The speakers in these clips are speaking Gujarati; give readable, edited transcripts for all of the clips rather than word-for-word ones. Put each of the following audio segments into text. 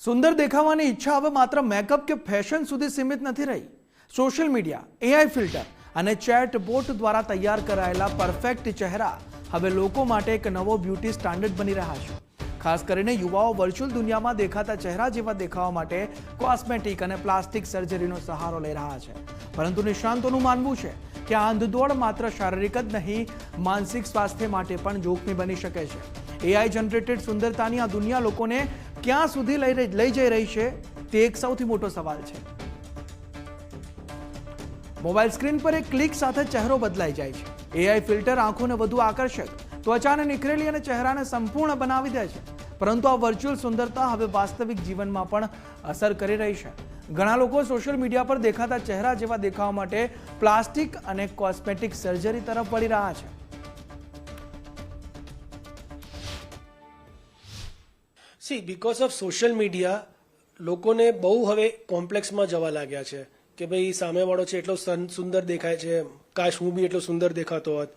સુંદર દેખાવાની ઈચ્છા હવે માત્ર મેકઅપ કે ફેશન સુધી સીમિત નથી રહી. સોશિયલ મીડિયા, એઆઈ ફિલ્ટર અને ચેટ બોટ દ્વારા તૈયાર કરાયેલા પરફેક્ટ ચહેરા હવે લોકો માટે એક નવો બ્યુટી સ્ટાન્ડર્ડ બની રહ્યા છે. ખાસ કરીને યુવાઓ વર્ચ્યુઅલ દુનિયામાં દેખાતા ચહેરા જેવા દેખાવા માટે કોસ્મેટિક અને પ્લાસ્ટિક સર્જરીનો સહારો લઈ રહ્યા છે. પરંતુ નિષ્ણાંતોનું માનવું છે કે આ અંધદોડ માત્ર શારીરિક જ નહીં, માનસિક સ્વાસ્થ્ય માટે પણ જોખમી બની શકે છે. એઆઈ જનરેટેડ સુંદરતાની આ દુનિયા લોકોને ક્યાં સુધી લઈ જઈ રહી છે તે એક સૌથી મોટો સવાલ છે. મોબાઈલ સ્ક્રીન પર એક ક્લિક સાથે ચહેરો બદલાઈ જાય છે. એઆઈ ફિલ્ટર આંખોને વધુ આકર્ષક, ત્વચાને નિખરેલી અને ચહેરાને સંપૂર્ણ બનાવી દે છે. પરંતુ આ વર્ચ્યુઅલ સુંદરતા હવે વાસ્તવિક જીવનમાં પણ અસર કરી રહી છે. ઘણા લોકો સોશિયલ મીડિયા પર દેખાતા ચહેરા જેવા દેખાવા માટે પ્લાસ્ટિક અને કોસ્મેટિક સર્જરી તરફ વળી રહ્યા છે. C because of social media લોકોને બહુ હવે કોમ્પ્લેક્સમાં જવા લાગ્યા છે કે ભાઈ સામેવાળો છે એટલો સુંદર દેખાય છે, કાશ હું બી એટલો સુંદર દેખાતો હોત.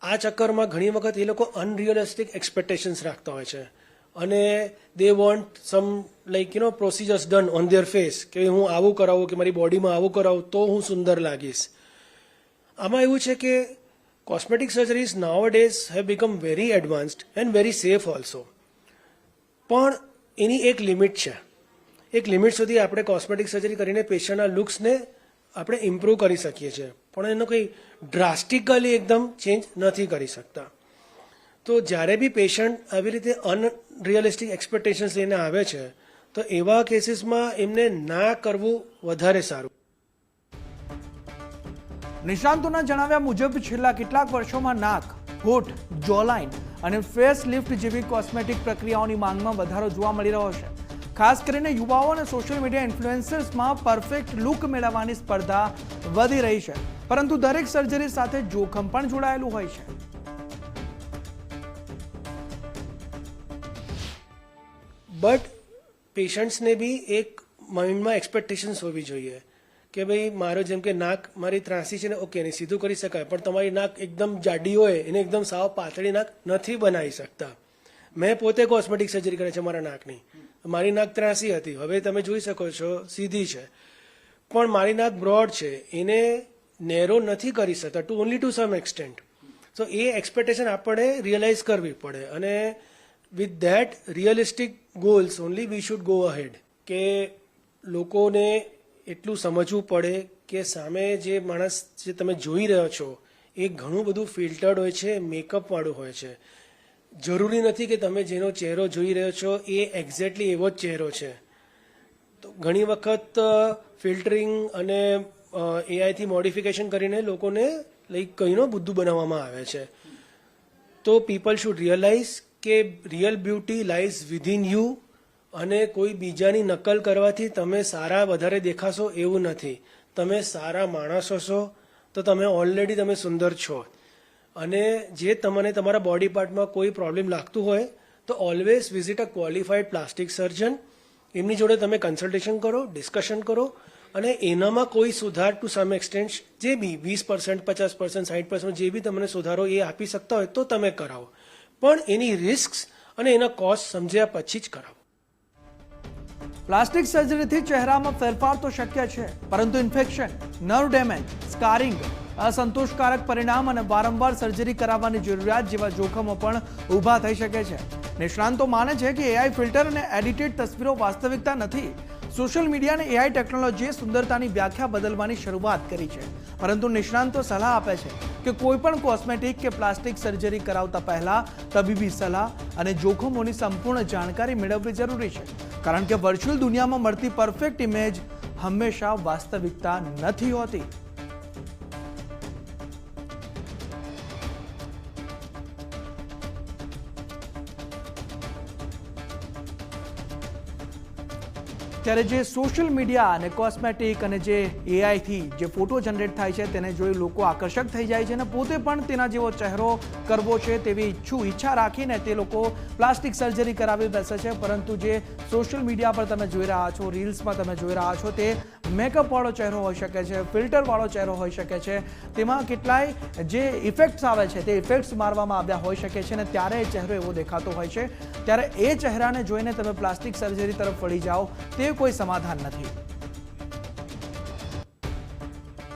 આ ચક્કરમાં ઘણી વખત એ લોકો અનરિયલિસ્ટિક એક્સપેક્ટેશન્સ રાખતા હોય છે અને they want some procedures done on their face કે હું આવું કરાવું કે મારી બોડીમાં આવું કરાવું તો હું સુંદર લાગીશ. આમાં એવું છે કે cosmetic surgeries now days have become very advanced and very safe also. પણ એની એક લિમિટ છે. એક લિમિટ સુધી આપણે કોસ્મેટિક સર્જરી કરીને પેશન્ટના લુક્સને આપણે ઇમ્પ્રૂવ કરી શકીએ છીએ, પણ એનો કંઈ ડ્રાસ્ટિકલી એકદમ ચેન્જ નથી કરી શકતા. તો જ્યારે બી પેશન્ટ આવી રીતે અનરિયલિસ્ટિક એક્સપેક્ટેશન્સ લઈને આવે છે તો એવા કેસીસમાં એમને ના કરવું વધારે સારું. નિષ્ણાંતોના જણાવ્યા મુજબ છેલ્લા કેટલાક વર્ષોમાં નાક, હોઠ, જોલાઇન અને ફેસ લિફ્ટ જેવી કોસ્મેટિક પ્રક્રિયાઓની માંગમાં વધારો જોવા મળી રહ્યો છે. ખાસ કરીને યુવાઓ અને સોશિયલ મીડિયા ઇન્ફ્લુએન્સર્સમાં પરફેક્ટ લુક મેળવવાની સ્પર્ધા વધી રહી છે. પરંતુ દરેક સર્જરી સાથે જોખમ પણ જોડાયેલું હોય છે. બટ પેશન્ટ્સને બી એક માઇન્ડમાં એક્સપેક્ટેશન્સ હોવી જોઈએ કે ભાઈ મારો જેમ કે નાક મારી ત્રાસી છે ને, ઓકે એને સીધું કરી શકાય, પણ તમારી નાક એકદમ જાડી હોય એને એકદમ સાવ પાતળી નાક નથી બનાવી શકતા. મેં પોતે કોસ્મેટિક સર્જરી કરી છે મારા નાકની. મારી નાક ત્રાસી હતી, હવે તમે જોઈ શકો છો સીધી છે, પણ મારી નાક બ્રોડ છે, એને નેરો નથી કરી શકતા ઓનલી ટુ સમ એક્સટેન્ટ. તો એ એક્સપેક્ટેશન આપણે રિયલાઇઝ કરવી પડે અને with that realistic goals only we should go ahead. કે લોકોને એટલું સમજવું પડે કે સામે જે માણસ જે તમે જોઈ રહ્યો છો એ ઘણું બધું ફિલ્ટર્ડ હોય છે, મેકઅપવાળું હોય છે. જરૂરી નથી કે તમે જેનો ચહેરો જોઈ રહ્યો છો એ એક્ઝેક્ટલી એવો જ ચહેરો છે. તો ઘણી વખત ફિલ્ટરિંગ અને એઆઈથી મોડિફિકેશન કરીને લોકોને કંઈનો બુદ્ધુ બનાવવામાં આવે છે. તો પીપલ શુડ રિયલાઇઝ કે real beauty lies within you અને કોઈ બીજાની નકલ કરવાથી તમે સારા વધારે દેખાશો એવું નથી. તમે સારા માણસો છો તો તમે ઓલરેડી તમે સુંદર છો. અને જે તમને તમારા બોડી પાર્ટમાં કોઈ પ્રોબ્લેમ લાગતું હોય તો always visit a qualified plastic સર્જન. એમની જોડે તમે કન્સલ્ટેશન કરો, ડિસ્કશન કરો અને એનામાં કોઈ સુધાર ટુ સમ એક્સટેન્ટ જે બી 20%, 50%, 60% જે બી તમને સુધારો એ આપી શકતા હોય તો તમે કરાવો. પણ એની રિસ્ક અને એના કોસ્ટ સમજ્યા પછી જ કરાવો. પ્લાસ્ટિક સર્જરીથી ચહેરામાં ફેરફાર તો શક્ય છે, પરંતુ ઇન્ફેક્શન, નર્વ ડેમેજ, સ્કારિંગ, અસંતોષકારક પરિણામ અને વારંવાર સર્જરી કરાવવાની જરૂરિયાત જેવા જોખમો પણ ઊભા થઈ શકે છે. નિષ્ણાંતો માને છે કે એઆઈ ફિલ્ટર અને એડિટેડ તસવીરો વાસ્તવિકતા નથી. સોશિયલ મીડિયા અને એઆઈ ટેકનોલોજીએ સુંદરતાની વ્યાખ્યા બદલવાની શરૂઆત કરી છે. પરંતુ નિષ્ણાંતો સલાહ આપે છે કે કોઈ પણ કોસ્મેટિક કે પ્લાસ્ટિક સર્જરી કરાવતા પહેલા તબીબી સલાહ અને જોખમોની સંપૂર્ણ જાણકારી મેળવવી જરૂરી છે. કારણ કે વર્ચ્યુઅલ દુનિયામાં મળતી પરફેક્ટ ઇમેજ હંમેશા વાસ્તવિકતા નથી હોતી. ત્યારે જે સોશિયલ મીડિયા અને કોસ્મેટિક અને જે એઆઈથી જે ફોટો જનરેટ થાય છે તેને જોઈ લોકો આકર્ષક થઈ જાય છે અને પોતે પણ તેના જેવો ચહેરો કરવો છે તેવી ઈચ્છા રાખીને તે લોકો પ્લાસ્ટિક સર્જરી કરાવી બેસે છે. પરંતુ જે સોશિયલ મીડિયા પર તમે જોઈ રહ્યા છો, રીલ્સમાં તમે જોઈ રહ્યા છો, તે મેકઅપવાળો ચહેરો હોઈ શકે છે, ફિલ્ટરવાળો ચહેરો હોઈ શકે છે, તેમાં કેટલાય જે ઇફેક્ટ્સ આવે છે તે ઇફેક્ટ્સ મારવામાં આવ્યા હોઈ શકે છે અને ત્યારે એ ચહેરો એવો દેખાતો હોય છે. ત્યારે એ ચહેરાને જોઈને તમે પ્લાસ્ટિક સર્જરી તરફ વળી જાઓ તે કોઈ સમાધાન નથી.